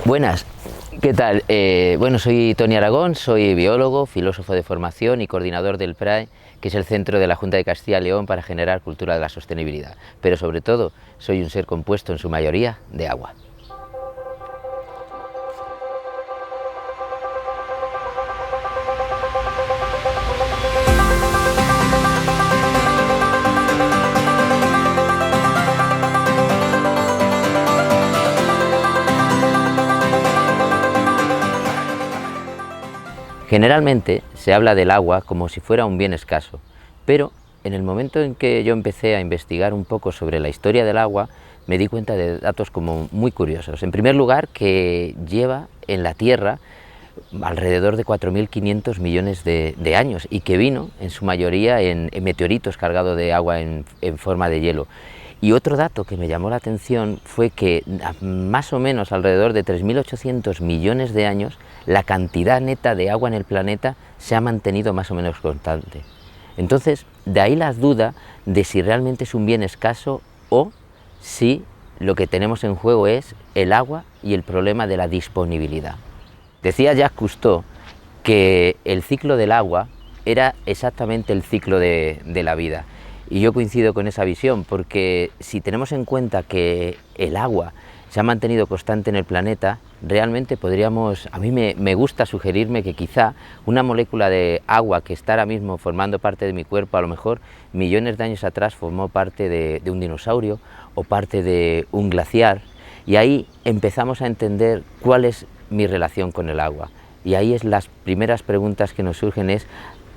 Buenas, ¿qué tal? Bueno, soy Toni Aragón, soy biólogo, filósofo de formación y coordinador del PRAE, que es el Centro de la Junta de Castilla y León para generar cultura de la sostenibilidad. Pero sobre todo, soy un ser compuesto en su mayoría de agua. Generalmente se habla del agua como si fuera un bien escaso, pero en el momento en que yo empecé a investigar un poco sobre la historia del agua, me di cuenta de datos como muy curiosos. En primer lugar, que lleva en la Tierra alrededor de 4.500 millones de años y que vino en su mayoría en meteoritos cargados de agua en forma de hielo. Y otro dato que me llamó la atención fue que más o menos alrededor de 3.800 millones de años la cantidad neta de agua en el planeta se ha mantenido más o menos constante. Entonces, de ahí la duda de si realmente es un bien escaso o si lo que tenemos en juego es el agua y el problema de la disponibilidad. Decía Jacques Cousteau que el ciclo del agua era exactamente el ciclo de la vida. Y yo coincido con esa visión, porque si tenemos en cuenta que el agua se ha mantenido constante en el planeta, realmente podríamos, a mí me gusta sugerirme que quizá una molécula de agua que está ahora mismo formando parte de mi cuerpo, a lo mejor millones de años atrás formó parte de un dinosaurio o parte de un glaciar, y ahí empezamos a entender cuál es mi relación con el agua. Y ahí es las primeras preguntas que nos surgen es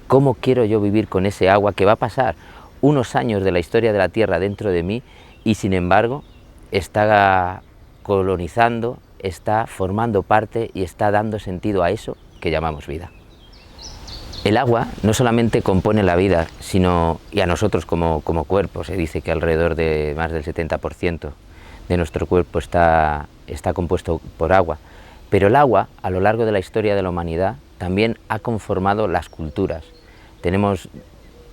¿cómo quiero yo vivir con ese agua que va a pasar unos años de la historia de la Tierra dentro de mí y sin embargo está colonizando, está formando parte y está dando sentido a eso que llamamos vida? El agua no solamente compone la vida, sino, y a nosotros como cuerpo, se dice que alrededor de más del 70% de nuestro cuerpo está compuesto por agua, pero el agua a lo largo de la historia de la humanidad también ha conformado las culturas. Tenemos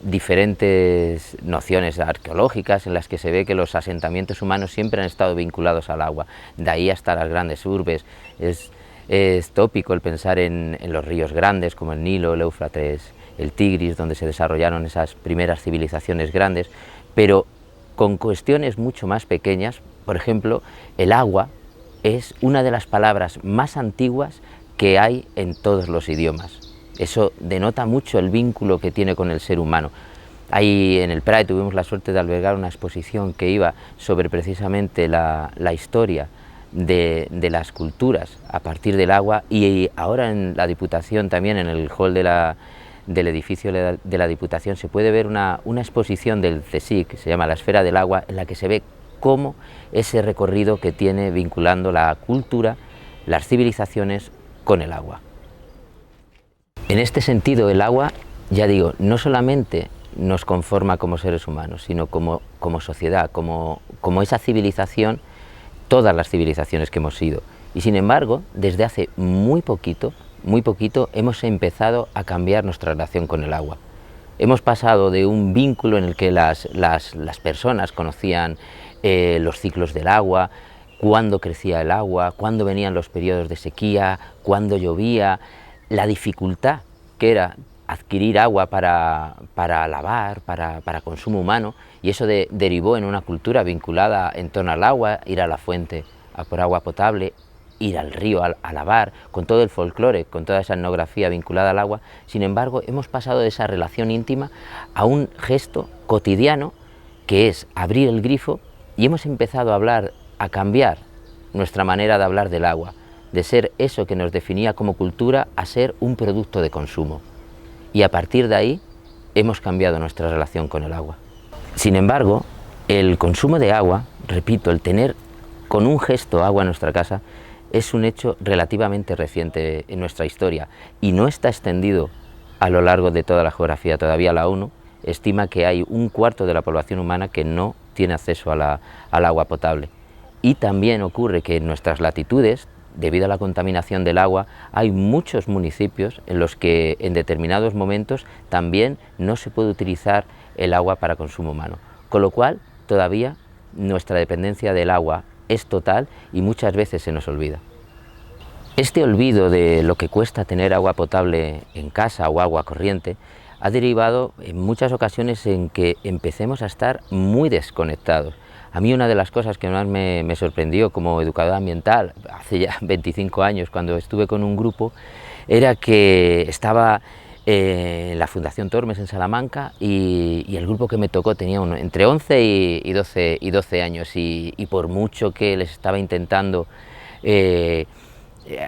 diferentes nociones arqueológicas en las que se ve que los asentamientos humanos siempre han estado vinculados al agua, de ahí hasta las grandes urbes. Es tópico el pensar en los ríos grandes como el Nilo, el Éufrates, el Tigris, donde se desarrollaron esas primeras civilizaciones grandes, pero con cuestiones mucho más pequeñas. Por ejemplo, el agua es una de las palabras más antiguas que hay en todos los idiomas. Eso denota mucho el vínculo que tiene con el ser humano. Ahí en el PRAE tuvimos la suerte de albergar una exposición que iba sobre precisamente la historia de las culturas a partir del agua, y ahora en la Diputación también, en el hall del edificio de la Diputación, se puede ver una exposición del CSIC, que se llama La Esfera del Agua, en la que se ve cómo ese recorrido que tiene vinculando la cultura, las civilizaciones con el agua. En este sentido, el agua, ya digo, no solamente nos conforma como seres humanos, sino como sociedad, como esa civilización, todas las civilizaciones que hemos sido. Y sin embargo, desde hace muy poquito hemos empezado a cambiar nuestra relación con el agua. Hemos pasado de un vínculo en el que las personas conocían los ciclos del agua, cuándo crecía el agua, cuándo venían los periodos de sequía, cuándo llovía, la dificultad que era adquirir agua para lavar, para consumo humano, y eso derivó en una cultura vinculada en torno al agua, ir a la fuente a por agua potable, ir al río a lavar, con todo el folclore, con toda esa etnografía vinculada al agua. Sin embargo, hemos pasado de esa relación íntima a un gesto cotidiano que es abrir el grifo, y hemos empezado a cambiar nuestra manera de hablar del agua, de ser eso que nos definía como cultura a ser un producto de consumo. Y a partir de ahí hemos cambiado nuestra relación con el agua. Sin embargo, el consumo de agua, repito, el tener con un gesto agua en nuestra casa, es un hecho relativamente reciente en nuestra historia y no está extendido a lo largo de toda la geografía. Todavía la ONU estima que hay un cuarto de la población humana que no tiene acceso al agua potable. Y también ocurre que en nuestras latitudes, debido a la contaminación del agua, hay muchos municipios en los que en determinados momentos también no se puede utilizar el agua para consumo humano, con lo cual todavía nuestra dependencia del agua es total y muchas veces se nos olvida. Este olvido de lo que cuesta tener agua potable en casa o agua corriente ha derivado en muchas ocasiones en que empecemos a estar muy desconectados. A mí una de las cosas que más me sorprendió como educador ambiental hace ya 25 años, cuando estuve con un grupo, era que estaba en la Fundación Tormes en Salamanca y el grupo que me tocó tenía entre 11 y 12 años y por mucho que les estaba intentando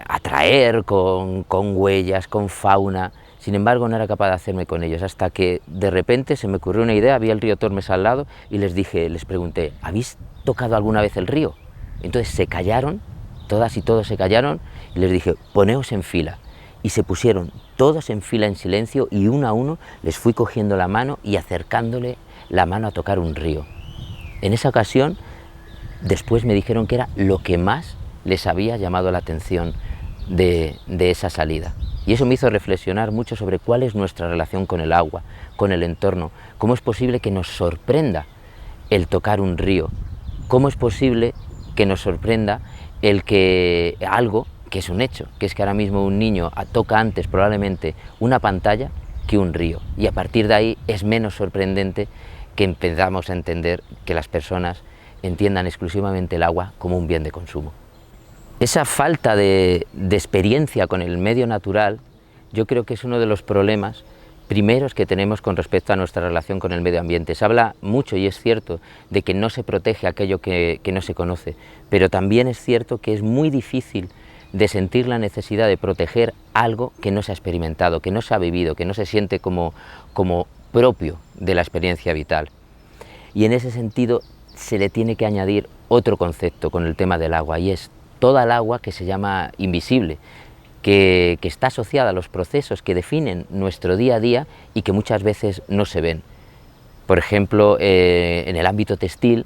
atraer con huellas, con fauna, sin embargo no era capaz de hacerme con ellos, hasta que de repente se me ocurrió una idea, había el río Tormes al lado y les pregunté, ¿habéis tocado alguna vez el río? Entonces se callaron, todas y todos se callaron y les dije, poneos en fila. Y se pusieron todos en fila en silencio y uno a uno les fui cogiendo la mano y acercándole la mano a tocar un río. En esa ocasión, después me dijeron que era lo que más les había llamado la atención de esa salida. Y eso me hizo reflexionar mucho sobre cuál es nuestra relación con el agua, con el entorno, cómo es posible que nos sorprenda el tocar un río, cómo es posible que nos sorprenda el que algo que es un hecho, que es que ahora mismo un niño toca antes probablemente una pantalla que un río, y a partir de ahí es menos sorprendente que empezamos a entender que las personas entiendan exclusivamente el agua como un bien de consumo. Esa falta de experiencia con el medio natural, yo creo que es uno de los problemas primeros que tenemos con respecto a nuestra relación con el medio ambiente. Se habla mucho, y es cierto, de que no se protege aquello que no se conoce, pero también es cierto que es muy difícil de sentir la necesidad de proteger algo que no se ha experimentado, que no se ha vivido, que no se siente como propio de la experiencia vital. Y en ese sentido se le tiene que añadir otro concepto con el tema del agua, y es toda el agua que se llama invisible, que está asociada a los procesos que definen nuestro día a día y que muchas veces no se ven. Por ejemplo, en el ámbito textil,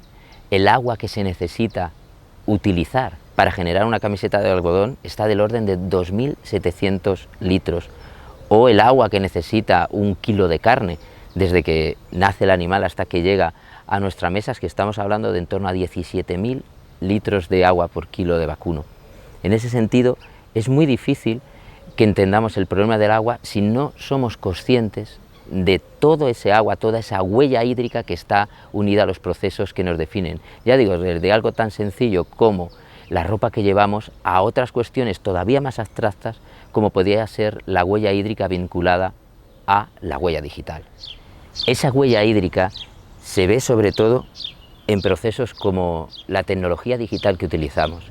el agua que se necesita utilizar para generar una camiseta de algodón está del orden de 2.700 litros, o el agua que necesita un kilo de carne, desde que nace el animal hasta que llega a nuestra mesa, es que estamos hablando de en torno a 17.000 litros de agua por kilo de vacuno. En ese sentido, es muy difícil que entendamos el problema del agua si no somos conscientes de todo ese agua, toda esa huella hídrica que está unida a los procesos que nos definen. Ya digo, desde algo tan sencillo como la ropa que llevamos a otras cuestiones todavía más abstractas, como podría ser la huella hídrica vinculada a la huella digital. Esa huella hídrica se ve sobre todo en procesos como la tecnología digital que utilizamos.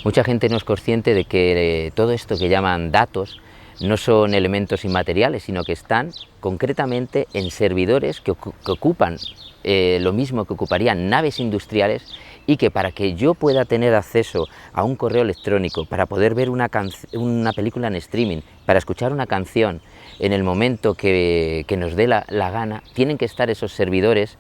Mucha gente no es consciente de que todo esto que llaman datos no son elementos inmateriales, sino que están concretamente en servidores que ocupan lo mismo que ocuparían naves industriales, y que para que yo pueda tener acceso a un correo electrónico, para poder ver una película en streaming, para escuchar una canción en el momento que nos dé la gana, tienen que estar esos servidores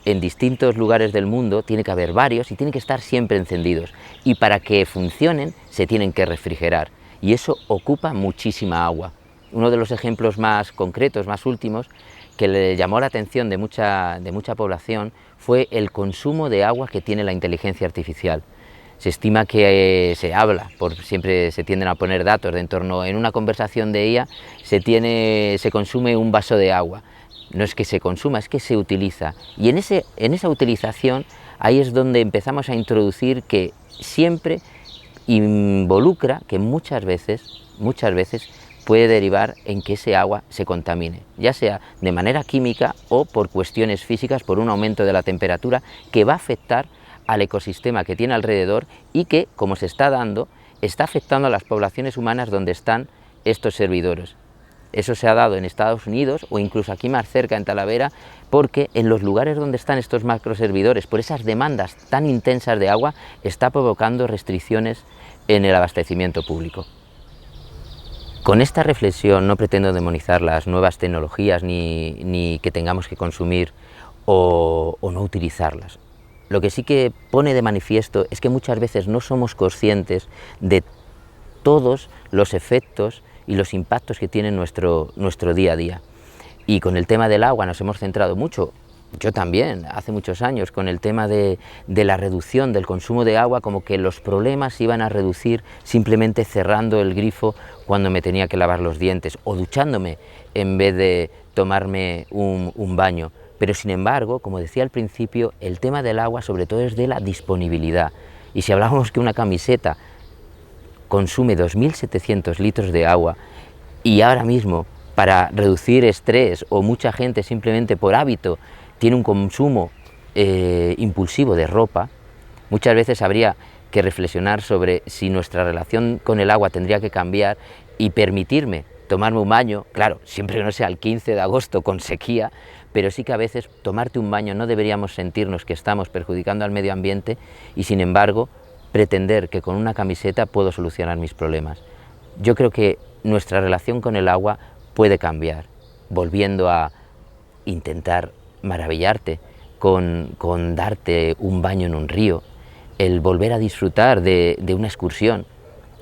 en distintos lugares del mundo, tiene que haber varios y tienen que estar siempre encendidos, y para que funcionen se tienen que refrigerar, y eso ocupa muchísima agua. Uno de los ejemplos más concretos, más últimos, que le llamó la atención de mucha población fue el consumo de agua que tiene la inteligencia artificial. Se estima que siempre se tienden a poner datos de en torno, en una conversación de IA se consume un vaso de agua. No es que se consuma, es que se utiliza. Y en esa utilización, ahí es donde empezamos a introducir que siempre involucra que muchas veces puede derivar en que ese agua se contamine, ya sea de manera química o por cuestiones físicas, por un aumento de la temperatura que va a afectar al ecosistema que tiene alrededor y que, como se está dando, está afectando a las poblaciones humanas donde están estos servidores. Eso se ha dado en Estados Unidos o incluso aquí más cerca en Talavera, porque en los lugares donde están estos macroservidores, por esas demandas tan intensas de agua, está provocando restricciones en el abastecimiento público. Con esta reflexión no pretendo demonizar las nuevas tecnologías ni que tengamos que consumir o no utilizarlas. Lo que sí que pone de manifiesto es que muchas veces no somos conscientes de todos los efectos y los impactos que tiene nuestro día a día. Y con el tema del agua nos hemos centrado mucho Yo también, hace muchos años, con el tema de la reducción del consumo de agua, como que los problemas se iban a reducir simplemente cerrando el grifo cuando me tenía que lavar los dientes o duchándome en vez de tomarme un baño. Pero sin embargo, como decía al principio, el tema del agua sobre todo es de la disponibilidad. Y si hablábamos que una camiseta consume 2.700 litros de agua y ahora mismo para reducir estrés o mucha gente simplemente por hábito tiene un consumo impulsivo de ropa, muchas veces habría que reflexionar sobre si nuestra relación con el agua tendría que cambiar y permitirme tomarme un baño, claro, siempre que no sea el 15 de agosto con sequía, pero sí que a veces tomarte un baño no deberíamos sentirnos que estamos perjudicando al medio ambiente y sin embargo pretender que con una camiseta puedo solucionar mis problemas. Yo creo que nuestra relación con el agua puede cambiar, volviendo a intentar maravillarte con darte un baño en un río, el volver a disfrutar de una excursión,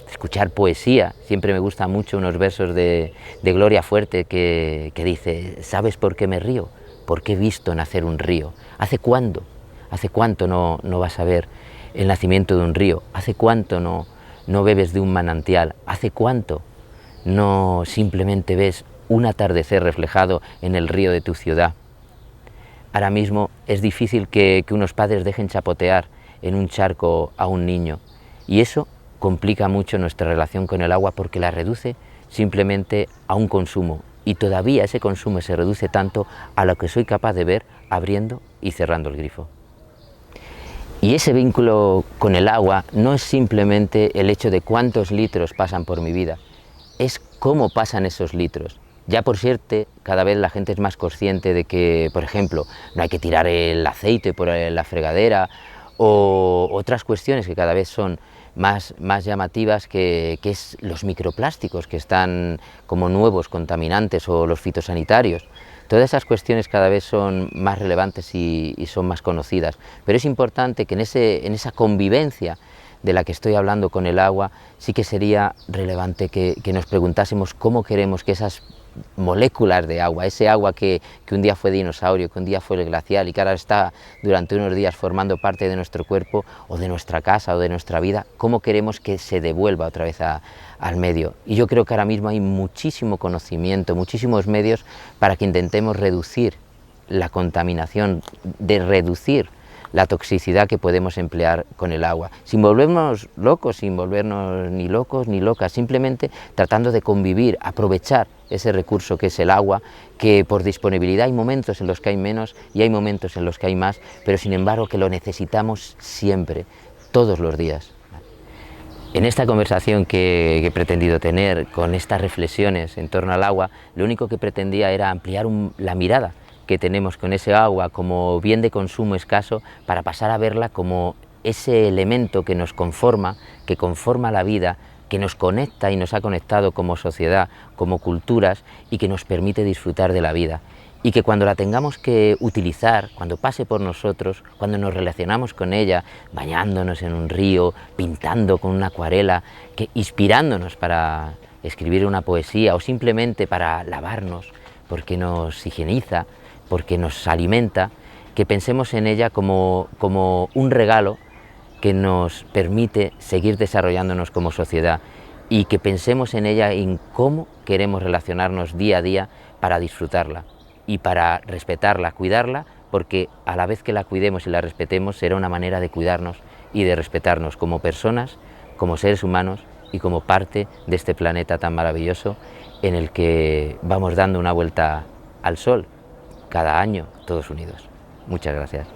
escuchar poesía. Siempre me gustan mucho unos versos de Gloria Fuerte que dice: ¿sabes por qué me río? Porque he visto nacer un río. ¿Hace cuánto no vas a ver el nacimiento de un río? ¿Hace cuánto no bebes de un manantial? ¿Hace cuánto no simplemente ves un atardecer reflejado en el río de tu ciudad? Ahora mismo es difícil que unos padres dejen chapotear en un charco a un niño y eso complica mucho nuestra relación con el agua porque la reduce simplemente a un consumo y todavía ese consumo se reduce tanto a lo que soy capaz de ver abriendo y cerrando el grifo. Y ese vínculo con el agua no es simplemente el hecho de cuántos litros pasan por mi vida, es cómo pasan esos litros. Ya por suerte, cada vez la gente es más consciente de que, por ejemplo, no hay que tirar el aceite por la fregadera o otras cuestiones que cada vez son más llamativas, que es los microplásticos que están como nuevos contaminantes o los fitosanitarios. Todas esas cuestiones cada vez son más relevantes y son más conocidas, pero es importante que en esa convivencia de la que estoy hablando con el agua, sí que sería relevante que nos preguntásemos cómo queremos que esas moléculas de agua, ese agua que un día fue dinosaurio, que un día fue el glacial y que ahora está durante unos días formando parte de nuestro cuerpo o de nuestra casa o de nuestra vida, cómo queremos que se devuelva otra vez al medio. Y yo creo que ahora mismo hay muchísimo conocimiento, muchísimos medios para que intentemos reducir la contaminación, de reducir la toxicidad que podemos emplear con el agua, sin volvernos locos, sin volvernos ni locos ni locas, simplemente tratando de convivir, aprovechar ese recurso que es el agua, que por disponibilidad hay momentos en los que hay menos y hay momentos en los que hay más, pero sin embargo que lo necesitamos siempre, todos los días. En esta conversación que he pretendido tener, con estas reflexiones en torno al agua, lo único que pretendía era ampliar la mirada que tenemos con ese agua como bien de consumo escaso, para pasar a verla como ese elemento que nos conforma, que conforma la vida, que nos conecta y nos ha conectado como sociedad, como culturas y que nos permite disfrutar de la vida. Y que cuando la tengamos que utilizar, cuando pase por nosotros, cuando nos relacionamos con ella, bañándonos en un río, pintando con una acuarela, inspirándonos para escribir una poesía o simplemente para lavarnos, porque nos higieniza, porque nos alimenta, que pensemos en ella como un regalo que nos permite seguir desarrollándonos como sociedad y que pensemos en ella en cómo queremos relacionarnos día a día para disfrutarla y para respetarla, cuidarla, porque a la vez que la cuidemos y la respetemos será una manera de cuidarnos y de respetarnos como personas, como seres humanos y como parte de este planeta tan maravilloso en el que vamos dando una vuelta al sol cada año, todos unidos. Muchas gracias.